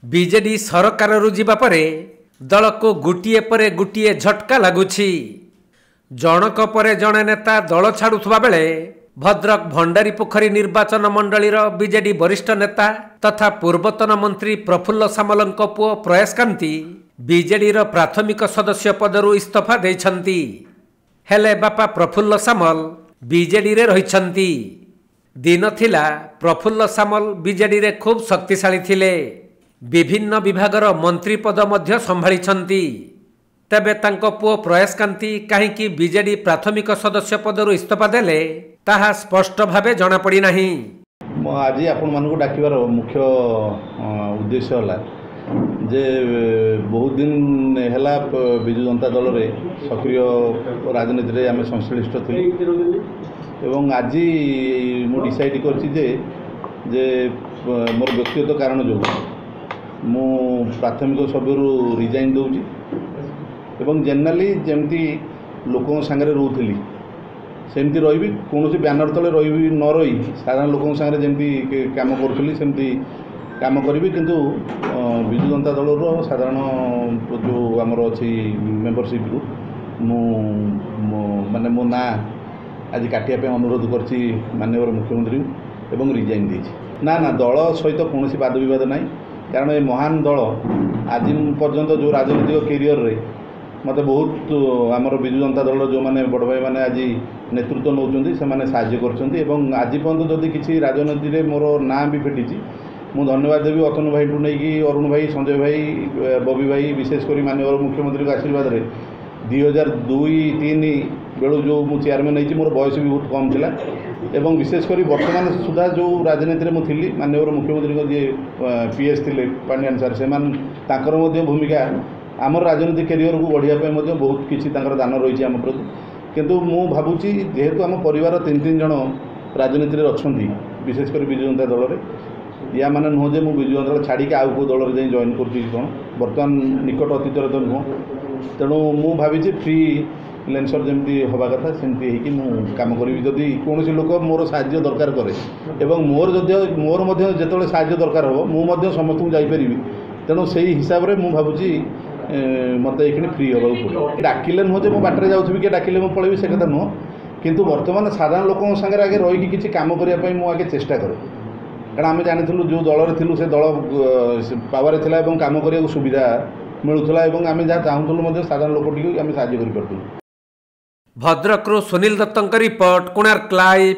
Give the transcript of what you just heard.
BJD सरकार जीवा परे दल को गुटिए परे गुटिए झटका लगुछि। जनक परे जणे नेता दल छाड़ुवा बेले भद्रक भंडारी पोखरी निर्वाचन मंडलीर बीजेडी वरिष्ठ नेता तथा पूर्वतन मंत्री प्रफुल्ल सामलଙ୍କ पुओ प्रयास कांती बीजेडी प्राथमिक सदस्य पदरु इस्तीफा देइछंती। हेले बापा प्रफुल्ल सामल बीजेडी रे रहिछंती। दिन थिला प्रफुल्ल सामल बीजेडी रे खूब शक्तिशाली थिले। विभिन्न विभागर मंत्री पद मध्य संभाळिछंती। तेबे तांको पुओ प्रयास कांती काहींकि बीजेडी प्राथमिक सदस्य पदरु इस्तीफा देले ताहा स्पष्ट भावे जना पड़ी नाही। आज आपण मानकु डाकिबार मुख्य उद्देश्य होला जे बहुत दिन हेला बिजु जनता दल रे सक्रिय राजनीति रे आमे संश्लिष्ट थिलु एवं आज मु डिसाइड करछि जे मोर व्यक्तिगत कारण जो मु प्राथमिक सभ्यरु रिजाइन दउछि एवं जनरली जमती लोकों संगे रोथली सेमती रही कौन बैनर तले रही न रही साधारण लोकों संगे जमती काम करी सेमती काम करी किंतु विजु जनता दल साधारण जो आमर अच्छी मेम्बरशिप रु माने मो ना आज काटिया अनुरोध करछि माननीय मुख्यमंत्री एवं रिजाइन देछि। ना ना दल सहित कौन वाद विवाद ना कारण ये महान दल आज पर्यंत जो राजनीतिक कैरियर रे मत बहुत आमर विजु जनता दल जो मैंने बड़ भाई मैंने आज नेतृत्व नौकरी से साहाय्य कर आज पर्यंत जदि किसी राजनीति में मोर ना भी फेटी मु धन्यवाद देवी अतनु भाई नहीं कि अरुण भाई संजय भाई बबी भाई विशेषकर माननीय मुख्यमंत्री आशीर्वाद रे 2002-3 बेलू जो मु चेयरमैन नहीं मोर बयस भी बहुत कम थिला एवं विशेषकर वर्तमान सुधा जो राजनीति में मुझी माननीय मुख्यमंत्री जी पीएस थे पांड्यान सार से भूमिका आमर राजनीतिक कैरियर को बढ़िया बहुत किसी दान रही आम प्रति किंतु मु भावुची जेहेतु आम परिवार 3 जन राजनीति अच्छा विशेषकर विजु जनता दल में या माने नुह जे मु विजु जनता दल छाड़ी आउ को दल में जॉइन कर बर्तमान निकट अतीत तो नुह तेणु मु भावी फ्री लेंसर जमी हवा कथा सेमती काम करी जदि कौन लोक मोर साहाय्य दरकार करे एवं मोर जो साहाय्य दरकार हम मुझे समस्त जापरि तेणु से हिसाब से मुझे भावुची मत ये फ्री हवा पड़ो डाकिले नुह जो बाटर जाऊँ किए डाकिले मुझे पलैबी से कथा नुह किंतु वर्तमान साधारण लोकों सागर आगे रही किसी काम करने मुझे चेष्टा करे कारण आम जानी जो दल थी से दल पावर था काम करने सुविधा मिलूला आम जहाँ चाहूँ साधारण लोक टी आम साहय कर। भद्रक सुनील दत्तଙ୍କ रिपोर्ट कोणार्क लाइव।